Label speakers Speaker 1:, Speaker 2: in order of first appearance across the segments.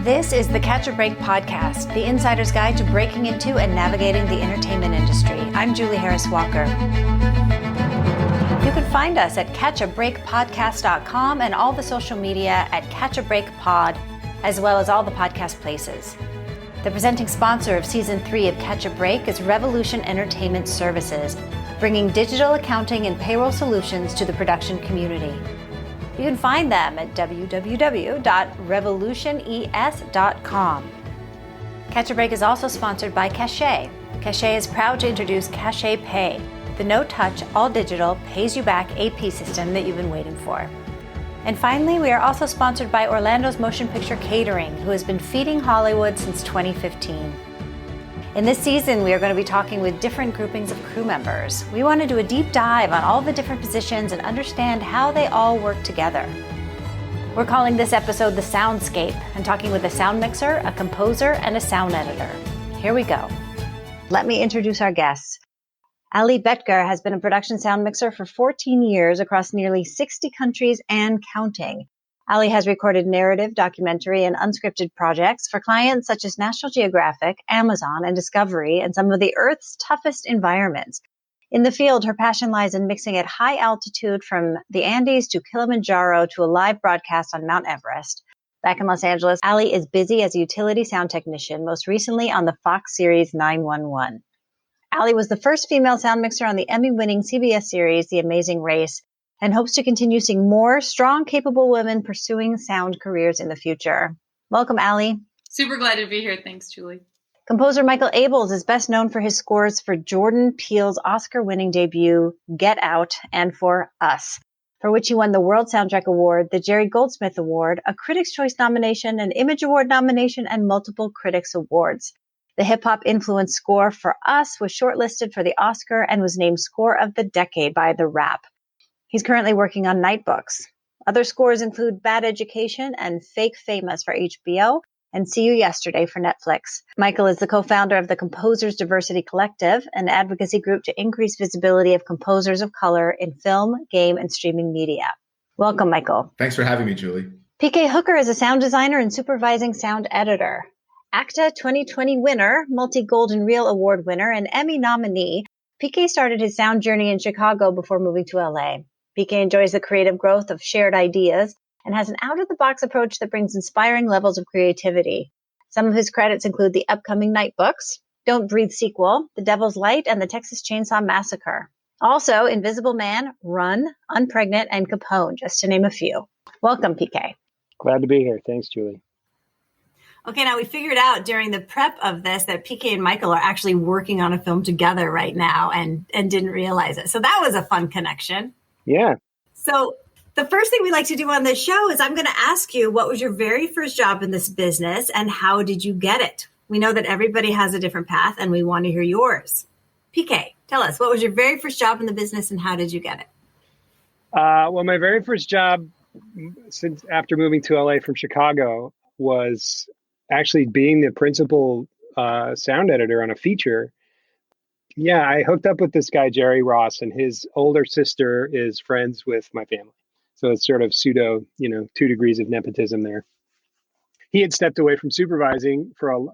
Speaker 1: This is the Catch a Break podcast, the insider's guide to breaking into and navigating the entertainment industry. I'm Julie Harris Walker. You can find us at catchabreakpodcast.com and all the social media at catchabreakpod, as well as all the podcast places. The presenting sponsor of Season 3 of Catch a Break is Revolution Entertainment Services, bringing digital accounting and payroll solutions to the production community. You can find them at www.revolutiones.com. Catch a Break is also sponsored by Cachet. Cachet is proud to introduce Cachet Pay, the no-touch, all-digital, pays-you-back AP system that you've been waiting for. And finally, we are also sponsored by Orlando's Motion Picture Catering, who has been feeding Hollywood since 2015. In this season, we are going to be talking with different groupings of crew members. We want to do a deep dive on all the different positions and understand how they all work together. We're calling this episode the Soundscape and talking with a sound mixer, a composer, and a sound editor. Here we go. Let me introduce our guests. Allie Boettger has been a production sound mixer for 14 years across nearly 60 countries and counting. Allie has recorded narrative, documentary, and unscripted projects for clients such as National Geographic, Amazon, and Discovery, and some of the Earth's toughest environments. In the field, her passion lies in mixing at high altitude from the Andes to Kilimanjaro to a live broadcast on Mount Everest. Back in Los Angeles, Allie is busy as a utility sound technician, most recently on the Fox series 911. Allie was the first female sound mixer on the Emmy-winning CBS series The Amazing Race, and hopes to continue seeing more strong, capable women pursuing sound careers in the future. Welcome, Allie.
Speaker 2: Super glad to be here. Thanks, Julie.
Speaker 1: Composer Michael Abel is best known for his scores for Jordan Peele's Oscar-winning debut, Get Out, and for Us, for which he won the World Soundtrack Award, the Jerry Goldsmith Award, a Critics' Choice nomination, an Image Award nomination, and multiple Critics' Awards. The hip-hop influenced score for Us was shortlisted for the Oscar and was named Score of the Decade by The Wrap. He's currently working on Nightbooks. Other scores include Bad Education and Fake Famous for HBO and See You Yesterday for Netflix. Michael is the co-founder of the Composers Diversity Collective, an advocacy group to increase visibility of composers of color in film, game, and streaming media. Welcome, Michael.
Speaker 3: Thanks for having me, Julie.
Speaker 1: PK Hooker is a sound designer and supervising sound editor. ACTA 2020 winner, multi-Golden Reel Award winner, and Emmy nominee, PK started his sound journey in Chicago before moving to LA. PK enjoys the creative growth of shared ideas and has an out-of-the-box approach that brings inspiring levels of creativity. Some of his credits include the upcoming Nightbooks, Don't Breathe sequel, The Devil's Light, and the Texas Chainsaw Massacre. Also, Invisible Man, Run, Unpregnant, and Capone, just to name a few. Welcome, PK.
Speaker 4: Glad to be here. Thanks, Julie.
Speaker 1: Okay, now we figured out during the prep of this that PK and Michael are actually working on a film together right now and didn't realize it. So that was a fun connection.
Speaker 4: Yeah.
Speaker 1: So the first thing we like to do on this show is I'm going to ask you, what was your very first job in this business and how did you get it? We know that everybody has a different path and we want to hear yours. PK, tell us, what was your very first job in the business and how did you get it?
Speaker 4: Well, my very first job since after moving to LA from Chicago was actually being the principal sound editor on a feature. Yeah, I hooked up with this guy, Jerry Ross, and his older sister is friends with my family. So it's sort of pseudo, 2 degrees of nepotism there. He had stepped away from supervising for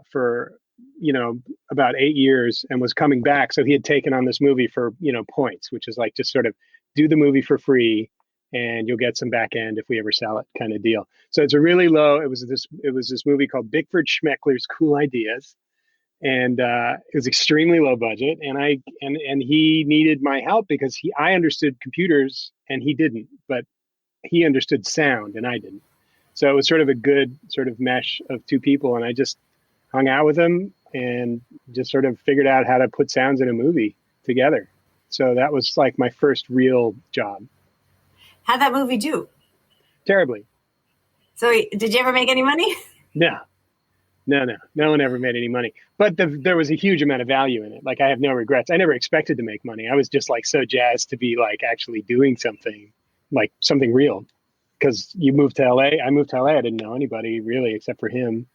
Speaker 4: about 8 years and was coming back. So he had taken on this movie for, points, which is like just sort of do the movie for free and you'll get some back end if we ever sell it kind of deal. So it's a really low, it was this movie called Bickford Schmeckler's Cool Ideas. And it was extremely low budget, and he needed my help because I understood computers and he didn't, but he understood sound and I didn't. So it was sort of a good sort of mesh of two people, and I just hung out with him and just sort of figured out how to put sounds in a movie together. So that was like my first real job.
Speaker 1: How'd that movie do?
Speaker 4: Terribly.
Speaker 1: So did you ever make any money?
Speaker 4: No. No one ever made any money, but there was a huge amount of value in it. Like I have no regrets. I never expected to make money. I was just like so jazzed to be like actually doing something, like something real. Because I moved to LA. I didn't know anybody really except for him.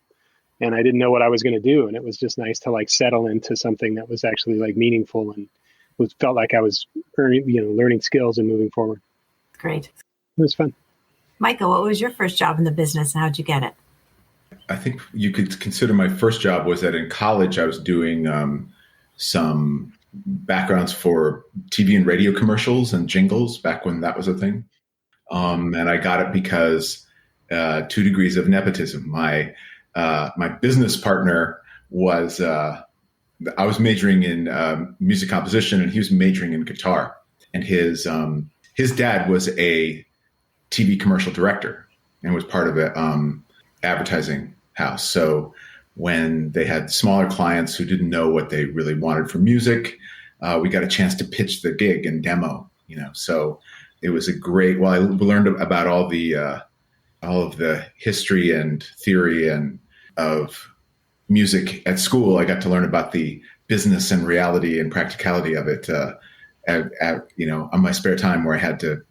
Speaker 4: And I didn't know what I was going to do. And it was just nice to like settle into something that was actually like meaningful and felt like I was learning skills and moving forward.
Speaker 1: Great.
Speaker 4: It was fun.
Speaker 1: Michael, what was your first job in the business and how'd you get it?
Speaker 3: I think you could consider my first job was that in college I was doing some backgrounds for TV and radio commercials and jingles back when that was a thing. And I got it because 2 degrees of nepotism. My business partner was, I was majoring in music composition and he was majoring in guitar. And his dad was a TV commercial director and was part of an advertising house. So when they had smaller clients who didn't know what they really wanted for music, we got a chance to pitch the gig and demo, so it was a great, well, I learned about all of the history and theory and of music at school. I got to learn about the business and reality and practicality of it, on my spare time where I had to,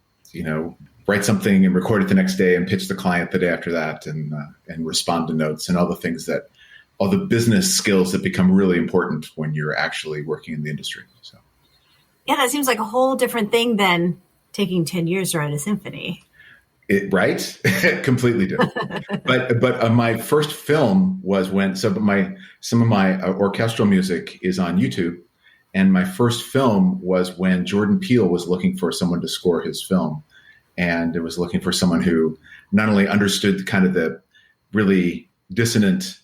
Speaker 3: write something and record it the next day and pitch the client the day after that and respond to notes and all the business skills that become really important when you're actually working in the industry. So,
Speaker 5: yeah, that seems like a whole different thing than taking 10 years to write a symphony.
Speaker 3: Right? Completely different. But my first film was some of my orchestral music is on YouTube. And my first film was when Jordan Peele was looking for someone to score his film. And it was looking for someone who not only understood kind of the really dissonant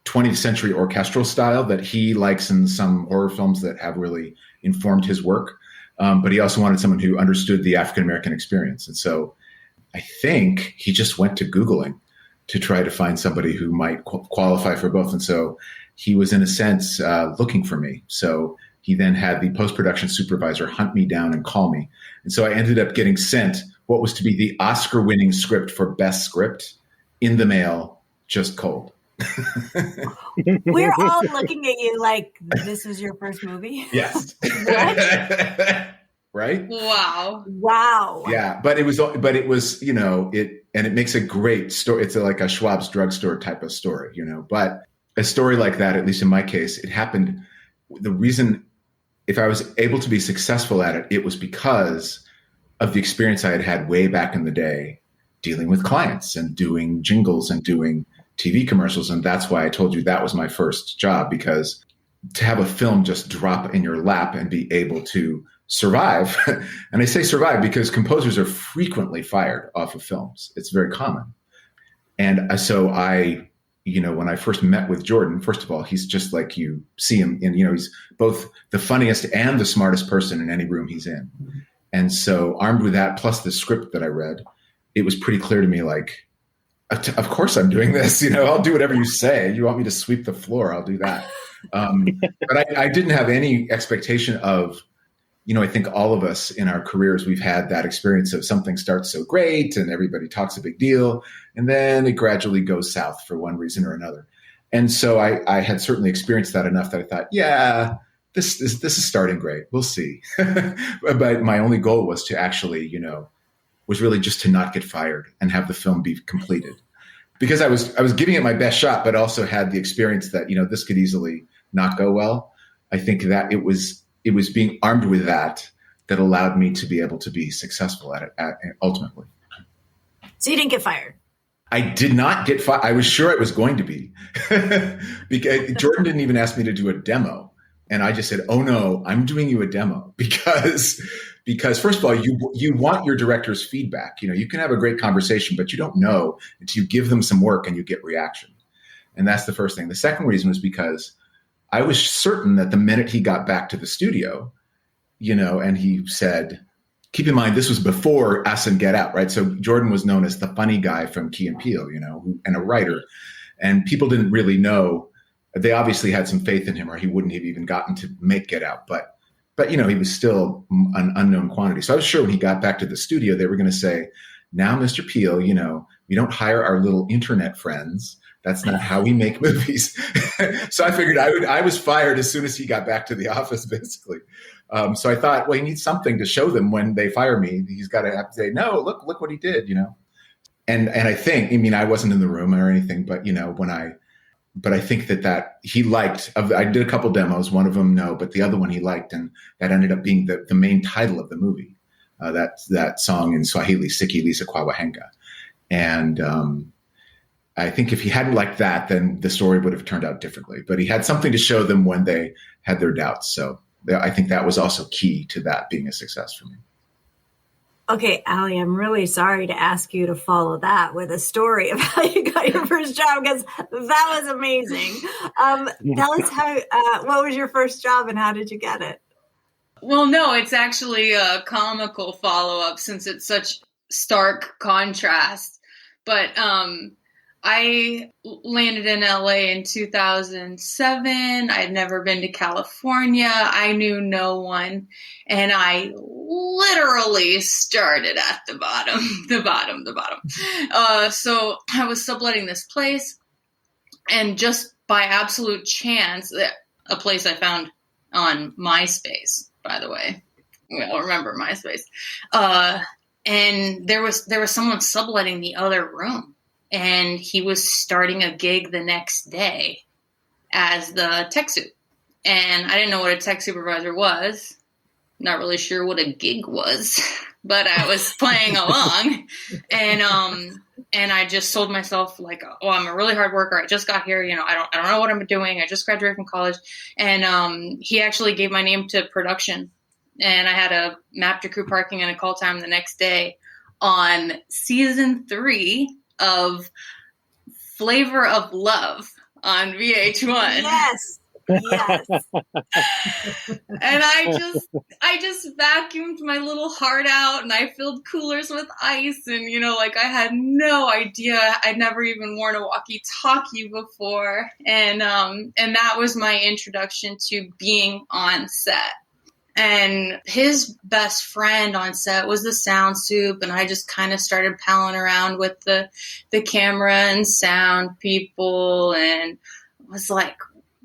Speaker 3: 20th century orchestral style that he likes in some horror films that have really informed his work, but he also wanted someone who understood the African-American experience. And so I think he just went to Googling to try to find somebody who might qualify for both. And so he was, in a sense, looking for me. So he then had the post-production supervisor hunt me down and call me. And so I ended up getting sent what was to be the Oscar-winning script for Best Script in the mail, just cold.
Speaker 5: We're all looking at you like this was your first movie.
Speaker 3: Yes.
Speaker 5: What?
Speaker 3: Right?
Speaker 5: Wow.
Speaker 3: Yeah, but it was, it makes a great story. It's like a Schwab's drugstore type of story, but a story like that, at least in my case, it happened. The reason, if I was able to be successful at it, it was because of the experience I had had way back in the day dealing with clients and doing jingles and doing TV commercials. And that's why I told you that was my first job, because to have a film just drop in your lap and be able to survive, and I say survive because composers are frequently fired off of films. It's very common. And so when I first met with Jordan, first of all, he's just like you see him in, he's both the funniest and the smartest person in any room he's in. And so armed with that, plus the script that I read, it was pretty clear to me, like, of course I'm doing this. I'll do whatever you say. You want me to sweep the floor, I'll do that. But I didn't have any expectation of, I think all of us in our careers, we've had that experience of something starts so great and everybody talks a big deal, and then it gradually goes south for one reason or another. And so I had certainly experienced that enough that I thought, yeah, this is starting great. We'll see. But my only goal was to actually, was really just to not get fired and have the film be completed, because I was giving it my best shot, but also had the experience that, this could easily not go well. I think that it was being armed with that allowed me to be able to be successful at it ultimately.
Speaker 5: So you didn't get fired?
Speaker 3: I did not get fired. I was sure I was going to be because Jordan didn't even ask me to do a demo. And I just said, oh no, I'm doing you a demo because first of all, you want your director's feedback. You can have a great conversation, but you don't know until you give them some work and you get reaction. And that's the first thing. The second reason was because I was certain that the minute he got back to the studio, and he said, keep in mind, this was before Us and Get Out, right? So Jordan was known as the funny guy from Key and Peele, and a writer. And people didn't really know. They obviously had some faith in him, or he wouldn't have even gotten to make Get Out. But he was still an unknown quantity. So I was sure when he got back to the studio, they were going to say, now, Mr. Peele, we don't hire our little internet friends. That's not how we make movies. So I figured I was fired as soon as he got back to the office, basically. So I thought, well, he needs something to show them when they fire me. He's got to have to say, no, look what he did, And I think, I wasn't in the room or anything, but but I think that he liked. I did a couple demos. One of them, no, but the other one he liked, and that ended up being the main title of the movie. That song in Swahili, Siki Lisa Kwawahenga, and I think if he hadn't liked that, then the story would have turned out differently. But he had something to show them when they had their doubts. So I think that was also key to that being a success for me.
Speaker 5: Okay, Allie, I'm really sorry to ask you to follow that with a story of how you got your first job, because that was amazing. Tell us what was your first job and how did you get it?
Speaker 2: Well, no, it's actually a comical follow-up since it's such stark contrast. But I landed in LA in 2007. I'd never been to California. I knew no one. And I literally started at the bottom. So I was subletting this place. And just by absolute chance, a place I found on MySpace, by the way. Well, remember MySpace. And there was someone subletting the other room. And he was starting a gig the next day as the tech sup. And I didn't know what a tech supervisor was. Not really sure what a gig was, but I was playing along. And I just sold myself like, oh, I'm a really hard worker. I just got here. I don't know what I'm doing. I just graduated from college. And he actually gave my name to production. And I had a map to crew parking and a call time the next day on season 3 of Flavor of Love on VH1.
Speaker 5: Yes.
Speaker 2: And I just vacuumed my little heart out and I filled coolers with ice and, I had no idea. I'd never even worn a walkie-talkie before. And that was my introduction to being on set. And his best friend on set was the sound soup, and I just kind of started palling around with the camera and sound people, and was like,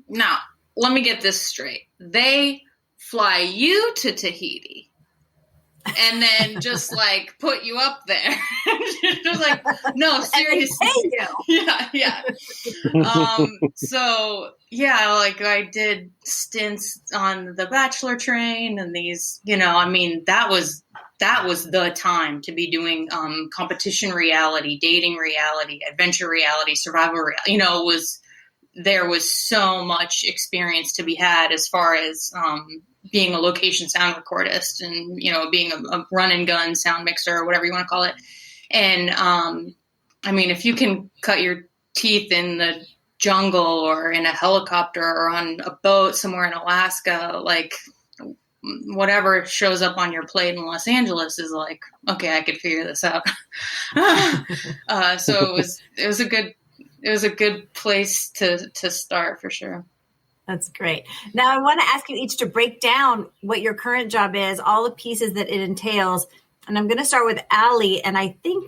Speaker 2: now, let me get this straight. They fly you to Tahiti and then just like put you up there. Just like, no, seriously. Yeah. So yeah, like I did stints on the Bachelor train and these, that was the time to be doing competition reality, dating reality, adventure reality, survival reality. There was so much experience to be had as far as being a location sound recordist and, being a run and gun sound mixer or whatever you want to call it. And, if you can cut your teeth in the jungle or in a helicopter or on a boat somewhere in Alaska, like whatever shows up on your plate in Los Angeles is like, okay, I could figure this out. So it was a good place to start for sure.
Speaker 5: That's great. Now I want to ask you each to break down what your current job is, all the pieces that it entails. And I'm going to start with Allie. And I think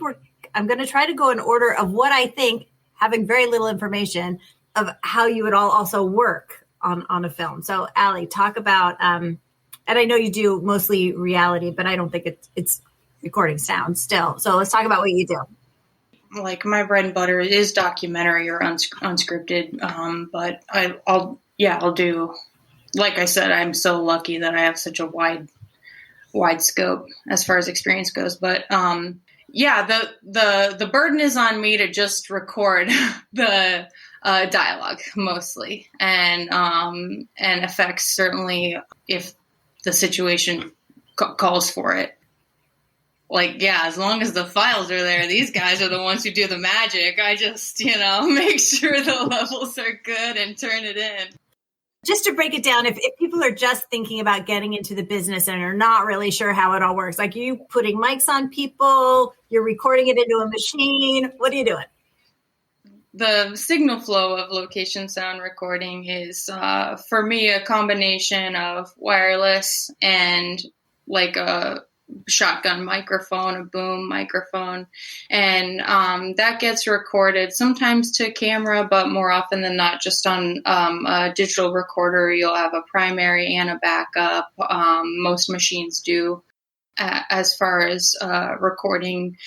Speaker 5: I'm going to try to go in order of what I think, having very little information, of how you would all also work on a film. So Allie, talk about, and I know you do mostly reality, but I don't think it's recording sound still. So let's talk about what you do.
Speaker 2: Like my bread and butter is documentary or unscripted. But I'll do, like I said, I'm so lucky that I have such a wide scope as far as experience goes. But, the burden is on me to just record the dialogue mostly and effects, certainly if the situation calls for it. Like, yeah, as long as the files are there, these guys are the ones who do the magic. I just, make sure the levels are good and turn it in.
Speaker 5: Just to break it down, if people are just thinking about getting into the business and are not really sure how it all works, like you putting mics on people, you're recording it into a machine, what are you doing?
Speaker 2: The signal flow of location sound recording is, for me, a combination of wireless and like a shotgun microphone, a boom microphone, and that gets recorded sometimes to camera, but more often than not just on a digital recorder. You'll have a primary and a backup. Most machines do. As far as recording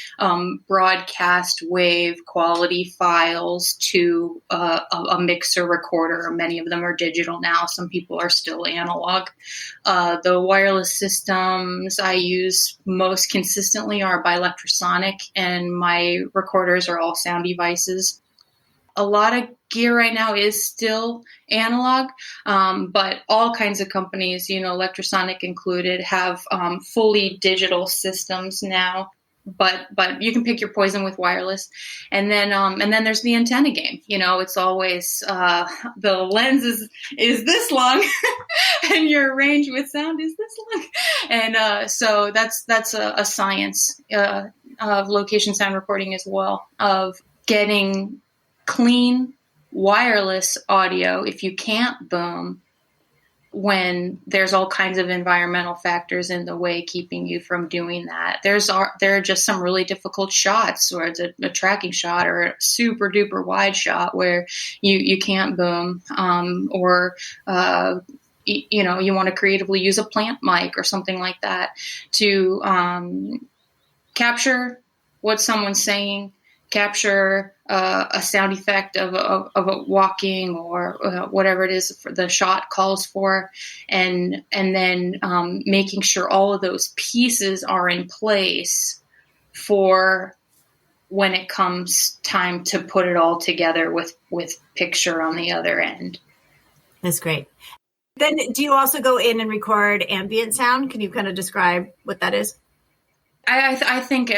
Speaker 2: broadcast wave quality files to a mixer recorder. Many of them are digital now. Some people are still analog. The wireless systems I use most consistently are bielectrosonic, and my recorders are all sound devices. a lot of gear right now is still analog, but all kinds of companies, Electrosonic included, have fully digital systems now. But you can pick your poison with wireless, and then there's the antenna game. It's always the lens is this long, and your range with sound is this long, and so that's a science of location sound recording as well, of getting clean wireless audio if you can't boom, when there's all kinds of environmental factors in the way keeping you from doing that. There are just some really difficult shots where it's a tracking shot or a super duper wide shot where you can't boom, or you want to creatively use a plant mic or something like that to capture what someone's saying, capture a sound effect of a walking or whatever it is the shot calls for, and then making sure all of those pieces are in place for when it comes time to put it all together with picture on the other end.
Speaker 5: That's great. Then do you also go in and record ambient sound? Can you kind of describe what that is?
Speaker 2: I think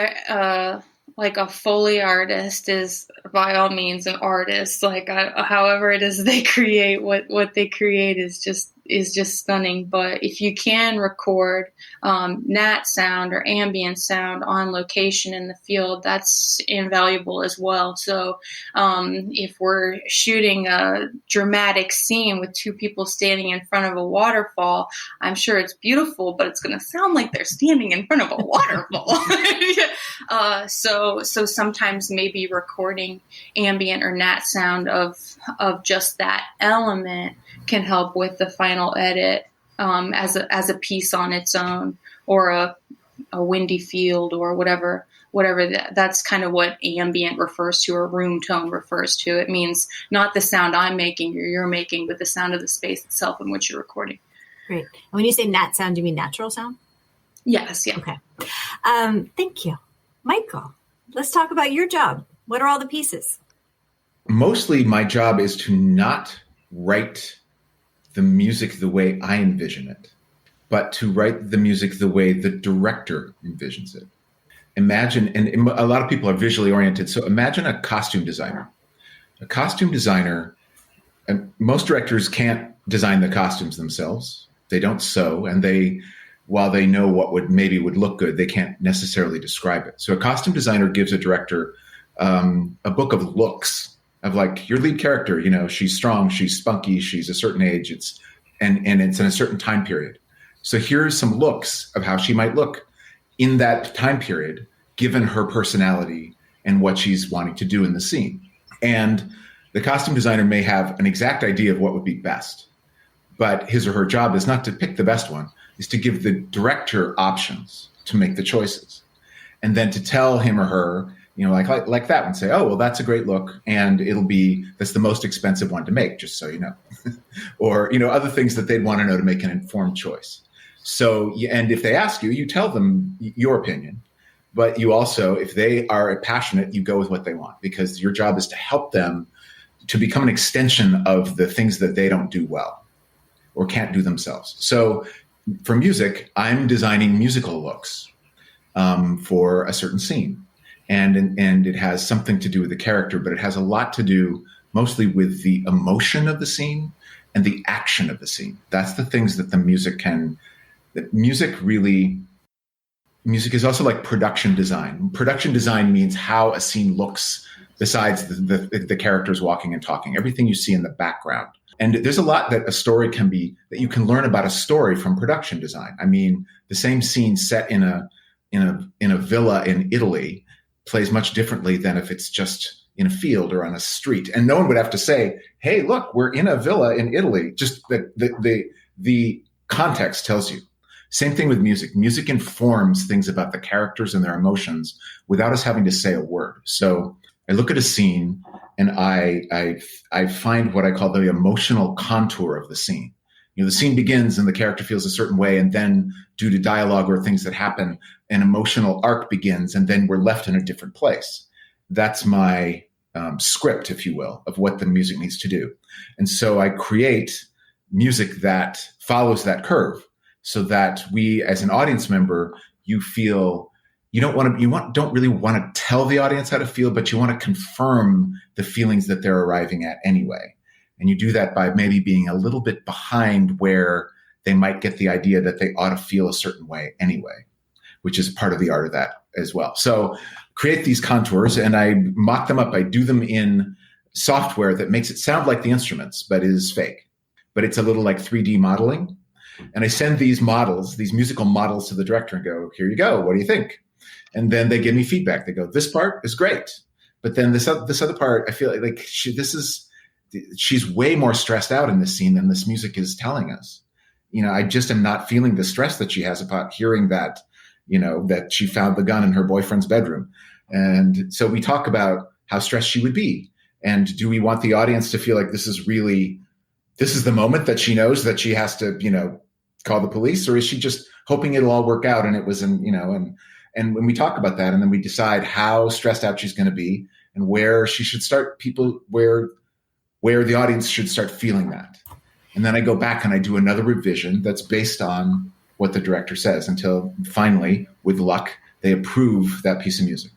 Speaker 2: like a Foley artist is by all means an artist. Like however it is they create what they create is just stunning. But if you can record nat sound or ambient sound on location in the field, that's invaluable as well. So if we're shooting a dramatic scene with two people standing in front of a waterfall, I'm sure it's beautiful, but it's going to sound like they're standing in front of a waterfall. So sometimes maybe recording ambient or nat sound of just that element can help with the final edit as a piece on its own, or a windy field or whatever that's kind of what ambient refers to, or room tone refers to. It means not the sound I'm making or you're making, but the sound of the space itself in which you're recording.
Speaker 5: Great. And when you say nat sound, do you mean natural sound?
Speaker 2: Yes. Yeah.
Speaker 5: Okay. Thank you. Michael, let's talk about your job. What are all the pieces?
Speaker 3: Mostly my job is to not write the music the way I envision it, but to write the music the way the director envisions it. Imagine, and a lot of people are visually oriented, so imagine a costume designer. A costume designer, and most directors can't design the costumes themselves. They don't sew, and while they know what would look good, they can't necessarily describe it. So a costume designer gives a director a book of looks, of like, your lead character, she's strong, she's spunky, she's a certain age, and it's in a certain time period. So here's some looks of how she might look in that time period, given her personality and what she's wanting to do in the scene. And the costume designer may have an exact idea of what would be best, but his or her job is not to pick the best one, is to give the director options to make the choices. And then to tell him or her, like that one, say, oh, well, that's a great look, and that's the most expensive one to make, just so you know. Or, other things that they'd want to know to make an informed choice. So, and if they ask you, you tell them your opinion, but you also, if they are passionate, you go with what they want, because your job is to help them to become an extension of the things that they don't do well or can't do themselves. So for music, I'm designing musical looks for a certain scene. And it has something to do with the character, but it has a lot to do mostly with the emotion of the scene and the action of the scene. That's the things that music is also like production design. Production design means how a scene looks besides the characters walking and talking, everything you see in the background. And there's a lot that that you can learn about a story from production design. I mean, the same scene set in a villa in Italy plays much differently than if it's just in a field or on a street. And no one would have to say, hey, look, we're in a villa in Italy. Just the context tells you. Same thing with music. Music informs things about the characters and their emotions without us having to say a word. So I look at a scene and I find what I call the emotional contour of the scene. The scene begins and the character feels a certain way, and then due to dialogue or things that happen, an emotional arc begins, and then we're left in a different place. That's my script, if you will, of what the music needs to do. And so I create music that follows that curve so that we, as an audience member, you feel don't really want to tell the audience how to feel, but you want to confirm the feelings that they're arriving at anyway. And you do that by maybe being a little bit behind where they might get the idea that they ought to feel a certain way anyway, which is part of the art of that as well. So create these contours and I mock them up. I do them in software that makes it sound like the instruments, but is fake. But it's a little like 3D modeling. And I send these models, these musical models to the director and go, here you go. What do you think? And then they give me feedback. They go, this part is great. But then this other part, I feel like she's way more stressed out in this scene than this music is telling us. I just am not feeling the stress that she has about hearing that, that she found the gun in her boyfriend's bedroom. And so we talk about how stressed she would be. And do we want the audience to feel like this is the moment that she knows that she has to, call the police, or is she just hoping it'll all work out? And it was, and when we talk about that, and then we decide how stressed out she's going to be and where she should start, where the audience should start feeling that. And then I go back and I do another revision that's based on what the director says until finally, with luck, they approve that piece of music.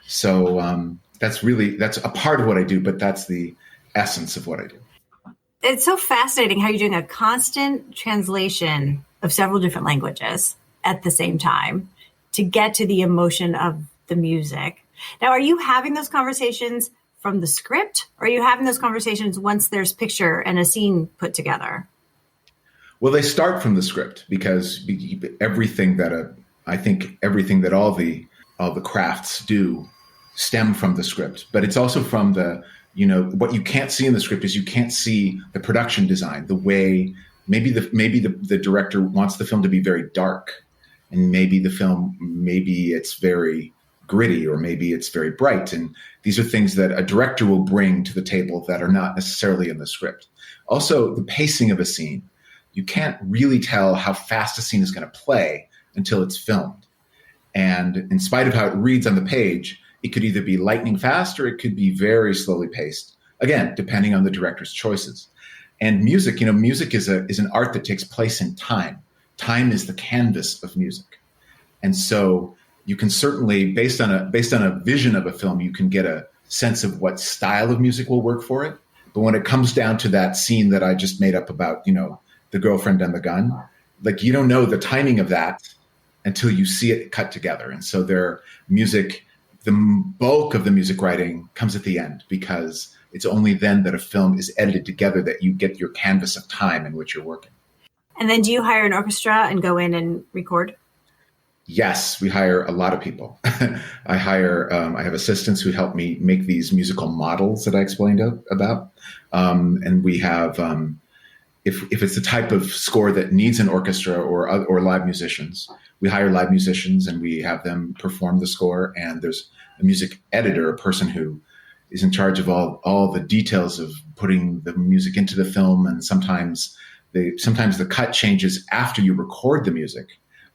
Speaker 3: So that's a part of what I do, but that's the essence of what I do.
Speaker 5: It's so fascinating how you're doing a constant translation of several different languages at the same time to get to the emotion of the music. Now, are you having those conversations from the script, or are you having those conversations once there's picture and a scene put together?
Speaker 3: Well, they start from the script because everything that all the crafts do stem from the script, but it's also from what you can't see in the script is you can't see the production design, the way maybe the director wants the film to be very dark, and maybe it's very gritty, or maybe it's very bright. And these are things that a director will bring to the table that are not necessarily in the script. Also, the pacing of a scene. You can't really tell how fast a scene is going to play until it's filmed. And in spite of how it reads on the page, it could either be lightning fast or it could be very slowly paced, again, depending on the director's choices. And music, music is an art that takes place in time. Time is the canvas of music. And so you can certainly, based on a vision of a film, you can get a sense of what style of music will work for it. But when it comes down to that scene that I just made up about, the girlfriend and the gun, like you don't know the timing of that until you see it cut together. And so the bulk of the music writing comes at the end, because it's only then that a film is edited together that you get your canvas of time in which you're working. And
Speaker 5: then do you hire an orchestra and go in and record?
Speaker 3: Yes, we hire a lot of people. I have assistants who help me make these musical models that I explained about. And we have, if it's the type of score that needs an orchestra or live musicians, we hire live musicians and we have them perform the score. And there's a music editor, a person who is in charge of all the details of putting the music into the film. And sometimes the cut changes after you record the music,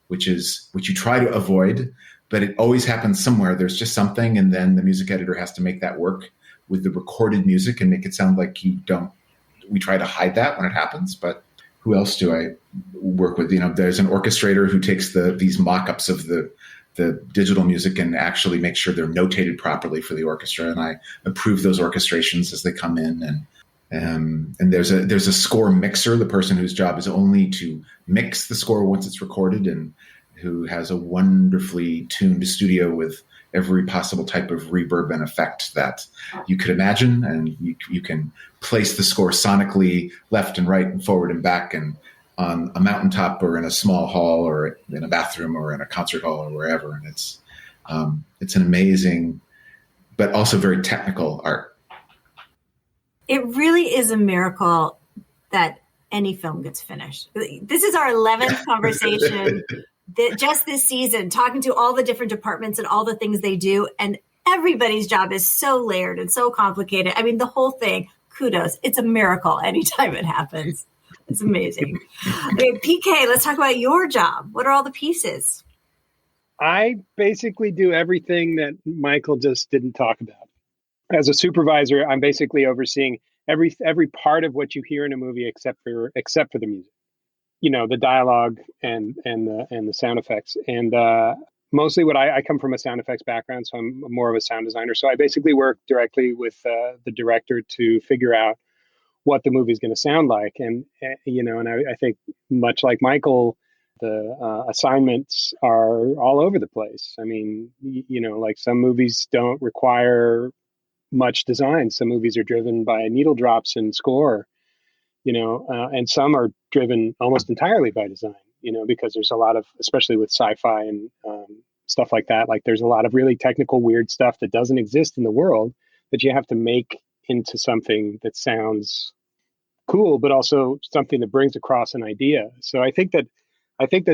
Speaker 3: which you try to avoid, but it always happens somewhere. There's just something, and then the music editor has to make that work with the recorded music and make it sound like you don't. We try to hide that when it happens, but who else do I work with? There's an orchestrator who takes these mock-ups of the digital music and actually makes sure they're notated properly for the orchestra, and I approve those orchestrations as they come in. And there's a score mixer, the person whose job is only to mix the score once it's recorded, and who has a wonderfully tuned studio with every possible type of reverb and effect that you could imagine. And you can place the score sonically left and right and forward and back, and on a mountaintop or in a small hall or in a bathroom or in a concert hall or wherever. And it's an amazing, but also very technical art.
Speaker 5: It really is a miracle that any film gets finished. This is our 11th conversation just this season, talking to all the different departments and all the things they do. And everybody's job is so layered and so complicated. I mean, the whole thing, kudos. It's a miracle anytime it happens. It's amazing. Okay, PK, let's talk about your job. What are all the pieces?
Speaker 4: I basically do everything that Michael just didn't talk about. as a supervisor, I'm basically overseeing every part of what you hear in a movie except for the music, the dialogue and the sound effects. And mostly I come from a sound effects background, so I'm more of a sound designer. So I basically work directly with the director to figure out what the movie is going to sound like. And I think much like Michael, the assignments are all over the place. I mean, like some movies don't require much design. Some movies are driven by needle drops and score, and some are driven almost entirely by design, because there's a lot of, especially with sci-fi and stuff like that, like there's a lot of really technical, weird stuff that doesn't exist in the world that you have to make into something that sounds cool, but also something that brings across an idea. So I think that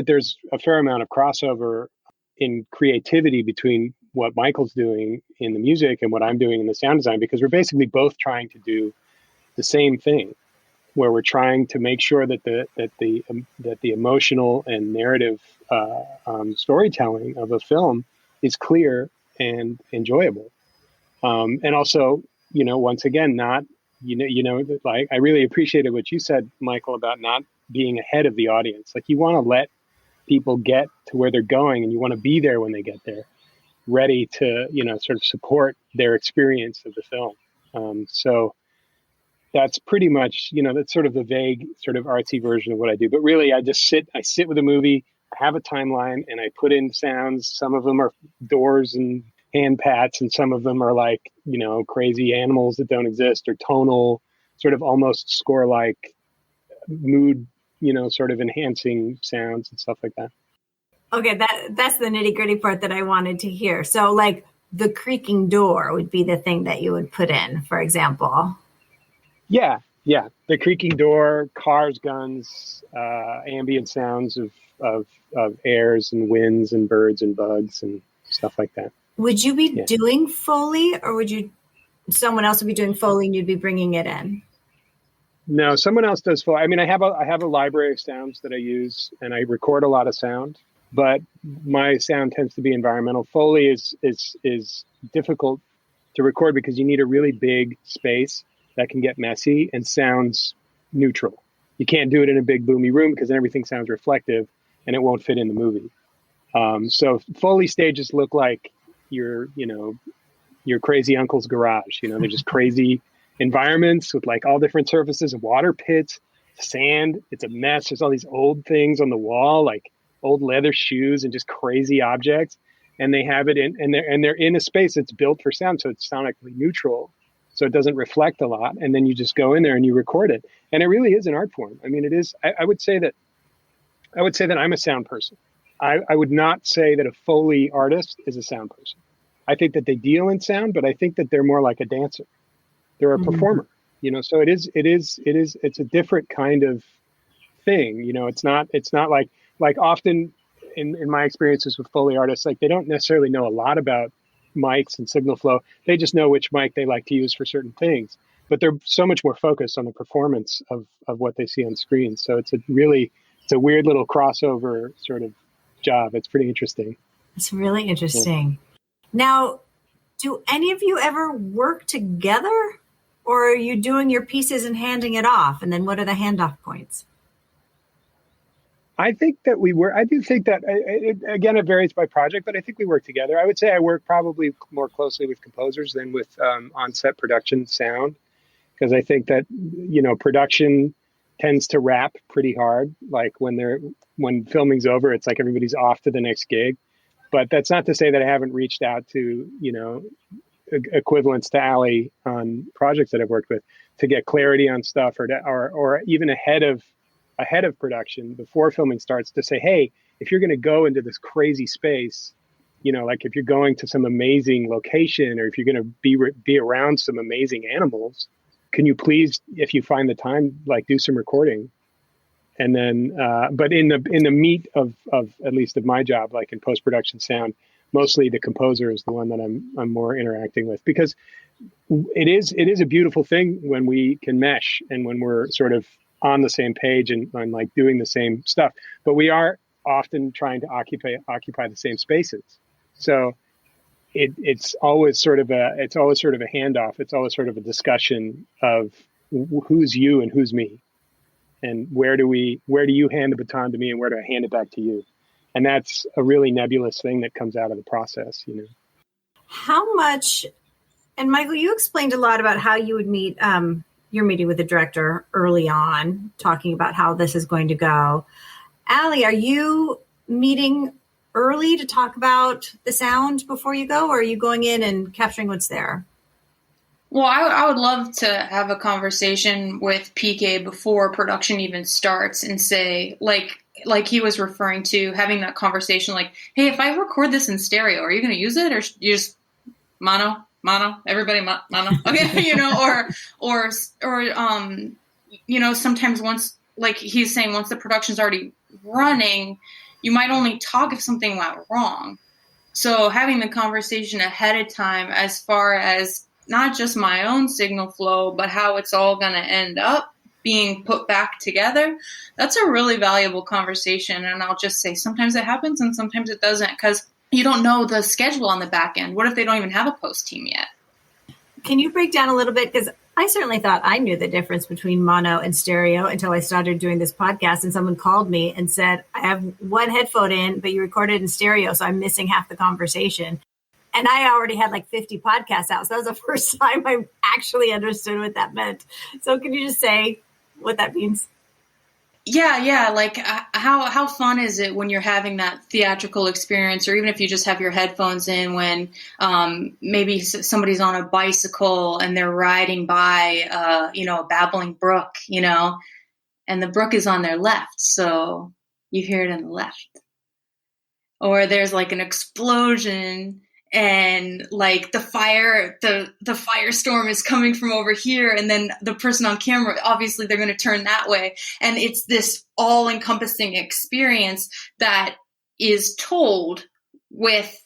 Speaker 4: there's a fair amount of crossover in creativity between what Michael's doing in the music and what I'm doing in the sound design, because we're basically both trying to do the same thing, where we're trying to make sure that the emotional and narrative storytelling of a film is clear and enjoyable, and also, once again, not like I really appreciated what you said, Michael, about not being ahead of the audience. Like you want to let people get to where they're going, and you want to be there when they get there, ready to sort of support their experience of the film. So that's pretty much that's sort of the vague, sort of artsy version of what I do. But really, I sit with a movie, I have a timeline, and I put in sounds. Some of them are doors and hand pats, and some of them are like crazy animals that don't exist, or tonal, sort of almost score like mood, sort of enhancing sounds and stuff like that.
Speaker 5: Okay, that's the nitty gritty part that I wanted to hear. So like the creaking door would be the thing that you would put in, for example.
Speaker 4: Yeah. The creaking door, cars, guns, ambient sounds of airs and winds and birds and bugs and stuff like that.
Speaker 5: Would you be doing Foley, or would someone else would be doing Foley and you'd be bringing it in?
Speaker 4: No, someone else does Foley. I mean, I have a library of sounds that I use, and I record a lot of sound, but my sound tends to be environmental. Foley is difficult to record because you need a really big space that can get messy and sounds neutral. You can't do it in a big boomy room because then everything sounds reflective and it won't fit in the movie. So Foley stages look like your crazy uncle's garage. They're just crazy environments with like all different surfaces, water pits, sand. It's a mess. There's all these old things on the wall, like old leather shoes and just crazy objects. And they have it and they're in a space that's built for sound, so it's sonically neutral, so it doesn't reflect a lot. And then you just go in there and you record it, and it really is an art form. I mean, it is. I would say that I'm a sound person. I would not say that a Foley artist is a sound person. I think that they deal in sound, but I think that they're more like a dancer. They're a performer, so it's a different kind of thing. It's not like often in my experiences with Foley artists, like they don't necessarily know a lot about mics and signal flow. They just know which mic they like to use for certain things, but they're so much more focused on the performance of what they see on screen. So it's a weird little crossover sort of job. It's pretty interesting.
Speaker 5: It's really interesting. Now, do any of you ever work together, or are you doing your pieces and handing it off? And then what are the handoff points?
Speaker 4: I think that I do think that, again, it varies by project, but I think we work together. I would say I work probably more closely with composers than with on-set production sound, because I think that, production tends to wrap pretty hard. Like when filming's over, it's like everybody's off to the next gig. But that's not to say that I haven't reached out to, equivalents to Allie on projects that I've worked with to get clarity on stuff, or even ahead of production, before filming starts, to say, hey, if you're going to go into this crazy space, like if you're going to some amazing location, or if you're going to be around some amazing animals, can you please, if you find the time, like do some recording? And then, but in the meat of at least of my job, like in post-production sound, mostly the composer is the one that I'm more interacting with, because it is a beautiful thing when we can mesh and when we're sort of on the same page and like doing the same stuff, but we are often trying to occupy the same spaces. So it's always sort of a handoff. It's always sort of a discussion of who's you and who's me, and where do you hand the baton to me and where do I hand it back to you? And that's a really nebulous thing that comes out of the process,
Speaker 5: How much, and Michael, you explained a lot about how you would meet your meeting with the director early on, talking about how this is going to go. Allie, are you meeting early to talk about the sound before you go, or are you going in and capturing what's there?
Speaker 2: Well, I would love to have a conversation with PK before production even starts and say, like he was referring to, having that conversation like, hey, if I record this in stereo, are you going to use it, or you just mono, everybody mono? Okay, or sometimes once, like he's saying, once the production's already running, you might only talk if something went wrong. So having the conversation ahead of time as far as not just my own signal flow, but how it's all going to end up being put back together, that's a really valuable conversation. And I'll just say sometimes it happens and sometimes it doesn't, because you don't know the schedule on the back end. What if they don't even have a post team yet?
Speaker 5: Can you break down a little bit? Because I certainly thought I knew the difference between mono and stereo until I started doing this podcast, and someone called me and said, I have one headphone in, but you recorded in stereo, so I'm missing half the conversation. And I already had like 50 podcasts out. So that was the first time I actually understood what that meant. So can you just say what that means?
Speaker 2: Yeah. Like how fun is it when you're having that theatrical experience, or even if you just have your headphones in when maybe somebody's on a bicycle and they're riding by, a babbling brook, and the brook is on their left. So you hear it on the left. Or there's like an explosion and like the firestorm is coming from over here, and then the person on camera, obviously they're going to turn that way. And it's this all encompassing experience that is told with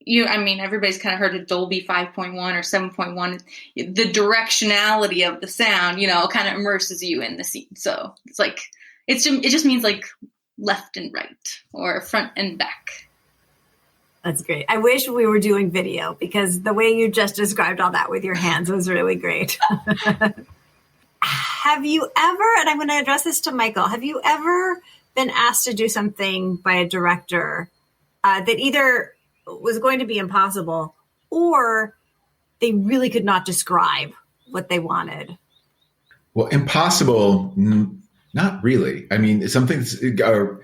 Speaker 2: everybody's kind of heard of Dolby 5.1 or 7.1. The directionality of the sound, kind of immerses you in the scene. So it's like, it just means like left and right or front and back.
Speaker 5: That's great. I wish we were doing video, because the way you just described all that with your hands was really great. Have you ever, and I'm going to address this to Michael, have you ever been asked to do something by a director that either was going to be impossible or they really could not describe what they wanted?
Speaker 3: Well, impossible, not really. I mean, some things that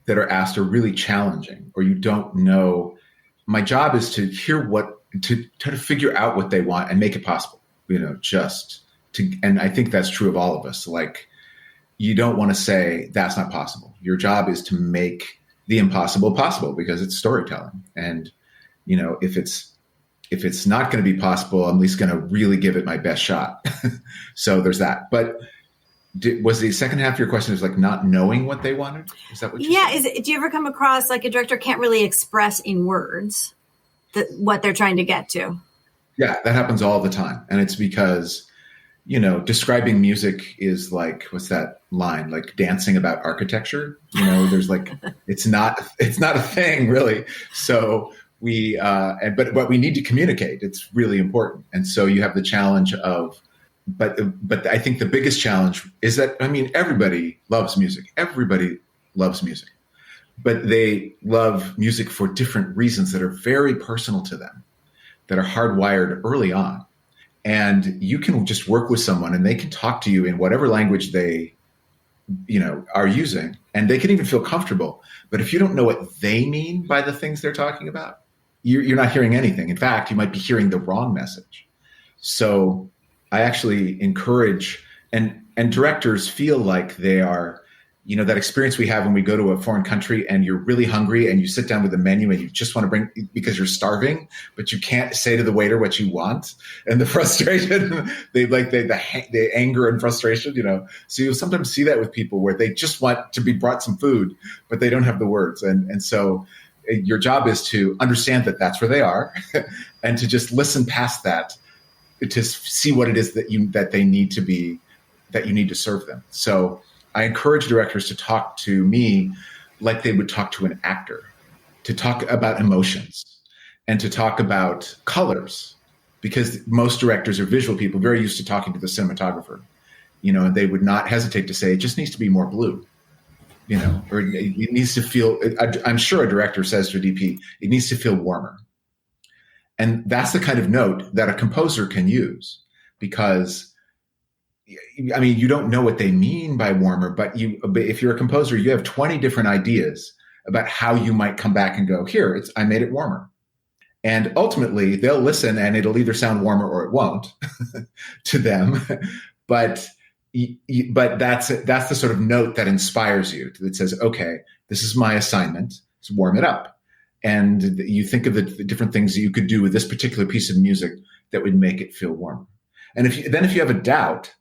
Speaker 3: are asked are really challenging, or you don't know. My job is to hear to try to figure out what they want and make it possible, and I think that's true of all of us. Like, you don't want to say that's not possible. Your job is to make the impossible possible, because it's storytelling. And, if it's not going to be possible, I'm at least going to really give it my best shot. So there's that. But was the second half of your question is like not knowing what they wanted? Is that what you said?
Speaker 5: Do you ever come across like a director can't really express in words what they're trying to get to?
Speaker 3: Yeah, that happens all the time. And it's because, describing music is like, what's that line? Like dancing about architecture. There's like, it's not a thing really. So but we need to communicate. It's really important. And so you have the challenge of, but I think the biggest challenge is that, everybody loves music. Everybody loves music, but they love music for different reasons that are very personal to them, that are hardwired early on. And you can just work with someone and they can talk to you in whatever language they, are using, and they can even feel comfortable. But if you don't know what they mean by the things they're talking about, you're not hearing anything. In fact, you might be hearing the wrong message. So I actually encourage, and directors feel like they are, that experience we have when we go to a foreign country and you're really hungry and you sit down with a menu and you just want to bring, because you're starving, but you can't say to the waiter what you want, and the frustration, the anger and frustration, So you'll sometimes see that with people where they just want to be brought some food, but they don't have the words. And so your job is to understand that that's where they are and to just listen past that, to see what it is that you need to serve them. So I encourage directors to talk to me like they would talk to an actor, to talk about emotions and to talk about colors, because most directors are visual people, very used to talking to the cinematographer. And they would not hesitate to say, it just needs to be more blue, or it needs to feel, I'm sure a director says to a DP, it needs to feel warmer. And that's the kind of note that a composer can use, because, you don't know what they mean by warmer, but if you're a composer, you have 20 different ideas about how you might come back and go, here, I made it warmer. And ultimately, they'll listen, and it'll either sound warmer or it won't to them. But that's the sort of note that inspires you, that says, okay, this is my assignment, so warm it up. And you think of the different things that you could do with this particular piece of music that would make it feel warmer. And if you have a doubt,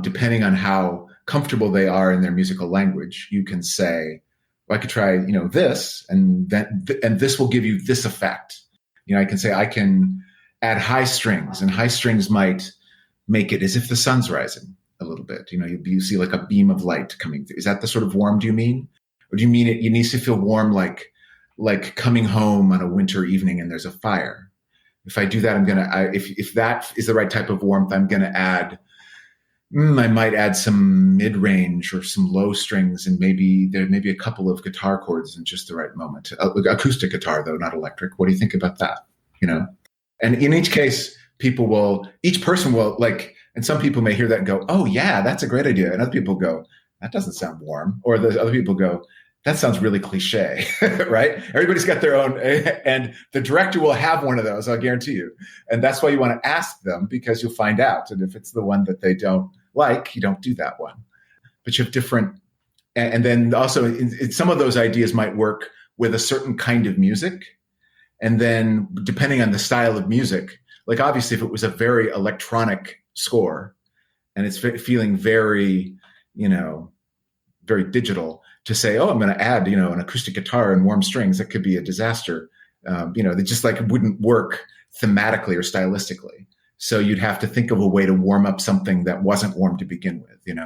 Speaker 3: depending on how comfortable they are in their musical language, you can say, well, I could try, this, and this will give you this effect. I can say I can add high strings, and high strings might make it as if the sun's rising a little bit. You see like a beam of light coming through. Is that the sort of warm do you mean? Or do you mean it needs to feel warm like coming home on a winter evening and there's a fire? If I do that, if that is the right type of warmth, I'm going to add, I might add some mid-range or some low strings, and maybe a couple of guitar chords in just the right moment. Acoustic guitar, though, not electric. What do you think about that? And in each case, each person will and some people may hear that and go, oh yeah, that's a great idea. And other people go, that doesn't sound warm. Or the other people go, that sounds really cliche, right? Everybody's got their own, and the director will have one of those, I'll guarantee you. And that's why you want to ask them, because you'll find out. And if it's the one that they don't like, you don't do that one. But you have different, and then also some of those ideas might work with a certain kind of music. And then depending on the style of music, like obviously if it was a very electronic score and it's feeling very, very digital, to say, oh, I'm going to add, an acoustic guitar and warm strings, that could be a disaster. They just wouldn't work thematically or stylistically. So you'd have to think of a way to warm up something that wasn't warm to begin with,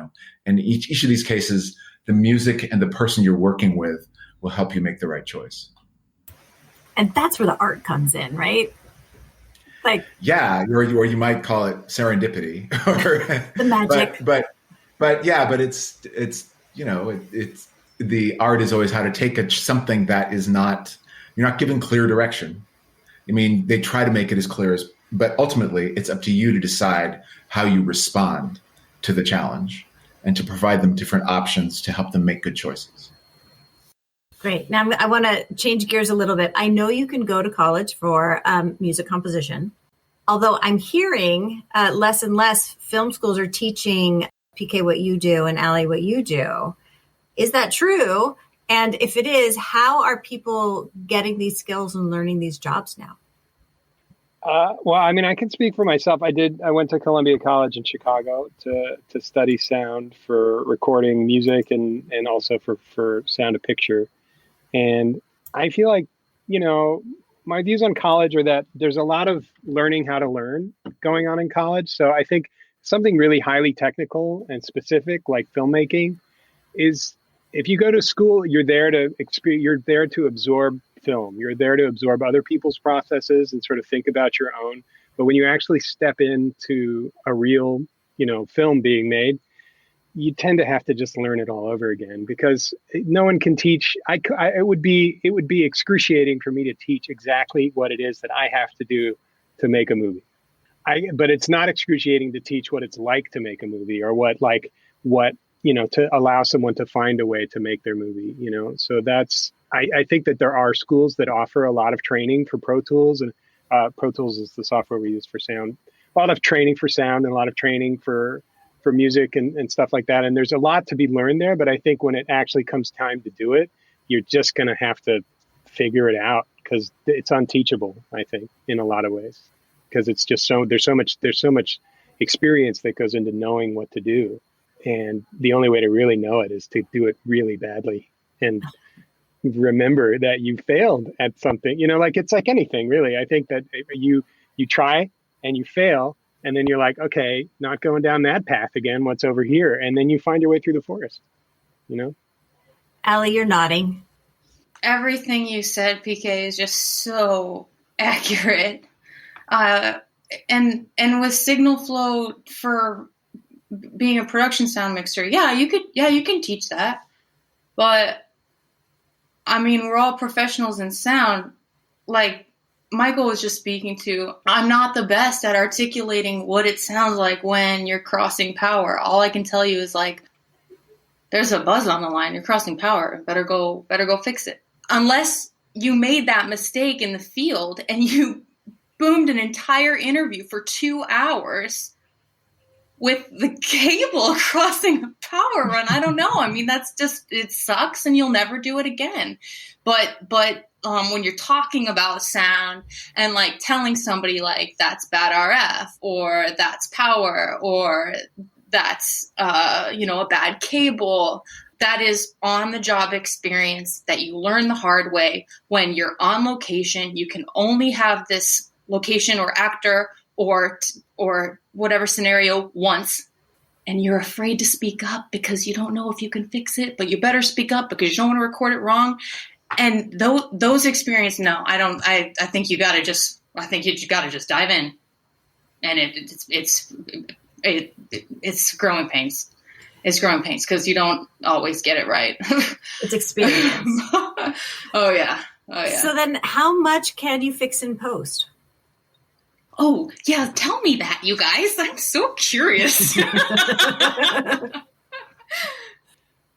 Speaker 3: And each of these cases, the music and the person you're working with will help you make the right choice.
Speaker 5: And that's where the art comes in, right?
Speaker 3: Yeah, or you might call it serendipity, or
Speaker 5: the magic.
Speaker 3: But it's the art is always how to take something that is not, you're not giving clear direction. They try to make it as clear as, but ultimately it's up to you to decide how you respond to the challenge and to provide them different options to help them make good choices.
Speaker 5: Great. Now I want to change gears a little bit. I know you can go to college for music composition, although I'm hearing less and less film schools are teaching PK what you do and Allie what you do. Is that true? And if it is, how are people getting these skills and learning these jobs now?
Speaker 4: Well, I can speak for myself. I went to Columbia College in Chicago to study sound for recording music and also for sound to picture. And I feel like, my views on college are that there's a lot of learning how to learn going on in college. So I think something really highly technical and specific like filmmaking is, if you go to school, you're there to absorb film. You're there to absorb other people's processes and sort of think about your own. But when you actually step into a real, film being made, you tend to have to just learn it all over again, because no one can teach. It would be excruciating for me to teach exactly what it is that I have to do to make a movie. But it's not excruciating to teach what it's like to make a movie, or what to allow someone to find a way to make their movie, So I think that there are schools that offer a lot of training for Pro Tools, and Pro Tools is the software we use for sound. A lot of training for sound and a lot of training for music and stuff like that. And there's a lot to be learned there, but I think when it actually comes time to do it, you're just going to have to figure it out, because it's unteachable, I think, in a lot of ways, because it's just there's so much experience that goes into knowing what to do. And the only way to really know it is to do it really badly and remember that you failed at something. It's like anything, really. I think that you try and you fail, and then you're like, okay, not going down that path again. What's over here? And then you find your way through the forest,
Speaker 5: Allie, you're nodding.
Speaker 2: everything you said, PK, is just so accurate. And with signal flow for being a production sound mixer, you can teach that. But I mean, we're all professionals in sound. Like Michael was just speaking to, I'm not the best at articulating what it sounds like when you're crossing power. All I can tell you is like, there's a buzz on the line. You're crossing power. Better go fix it. Unless you made that mistake in the field and you boomed an entire interview for 2 hours with the cable crossing a power run. I don't know. I mean, that's just, it sucks and you'll never do it again. But when you're talking about sound and like telling somebody like that's bad RF or that's power or that's, a bad cable, that is on the job experience that you learn the hard way. When you're on location, you can only have this location or actor or whatever scenario once, and you're afraid to speak up because you don't know if you can fix it, but you better speak up because you don't want to record it wrong. And those experiences, no, I don't. I think you gotta just dive in, and it's growing pains. It's growing pains because you don't always get it right.
Speaker 5: It's experience.
Speaker 2: Oh yeah.
Speaker 5: So then, how much can you fix in post?
Speaker 2: Oh, yeah, tell me that, you guys. I'm so curious.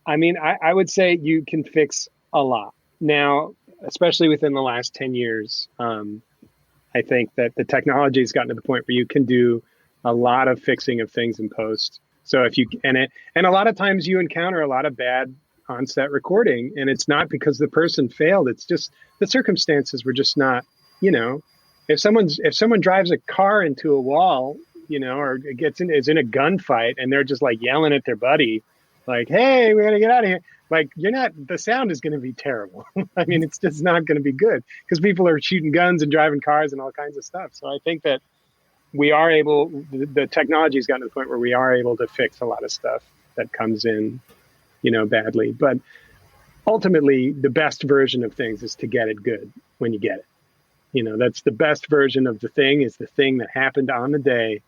Speaker 4: I mean, I would say you can fix a lot. Now, especially within the last 10 years, I think that the technology has gotten to the point where you can do a lot of fixing of things in post. So if you, and a lot of times you encounter a lot of bad on-set recording, and it's not because the person failed. It's just the circumstances were just not, if someone drives a car into a wall, or is in a gunfight and they're just like yelling at their buddy, like, hey, we got to get out of here. Like, the sound is going to be terrible. I mean, it's just not going to be good because people are shooting guns and driving cars and all kinds of stuff. So I think that we are able, the technology has gotten to the point where we are able to fix a lot of stuff that comes in, badly. But ultimately, the best version of things is to get it good when you get it. That's the best version of the thing is the thing that happened on the day,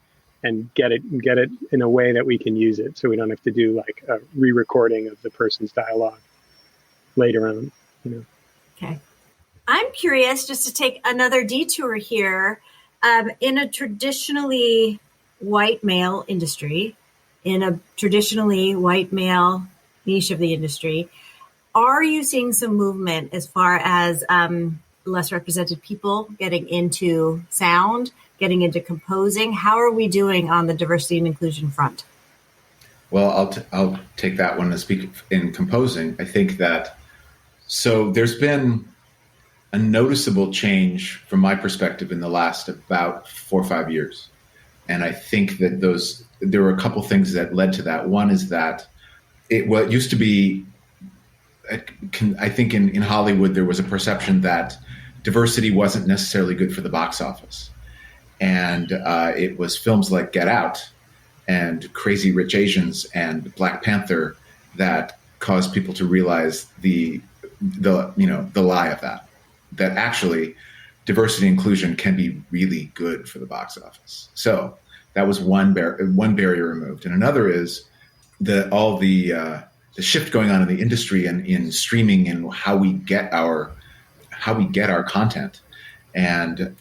Speaker 4: and get it in a way that we can use it. So we don't have to do like a re-recording of the person's dialogue later on,
Speaker 5: Okay. I'm curious, just to take another detour here, in a traditionally white male industry, in a traditionally white male niche of the industry, are you seeing some movement as far as less represented people getting into sound, getting into composing? How are we doing on the diversity and inclusion front?
Speaker 3: Well, I'll take that one to speak in composing. I think that, so there's been a noticeable change from my perspective in the last about 4 or 5 years. And I think that there were a couple things that led to that. One is that what used to be, I think in Hollywood, there was a perception that diversity wasn't necessarily good for the box office. And it was films like Get Out and Crazy Rich Asians and Black Panther that caused people to realize the lie of that actually diversity and inclusion can be really good for the box office. So that was one barrier removed. And another is the shift going on in the industry and in streaming and how we get our content. And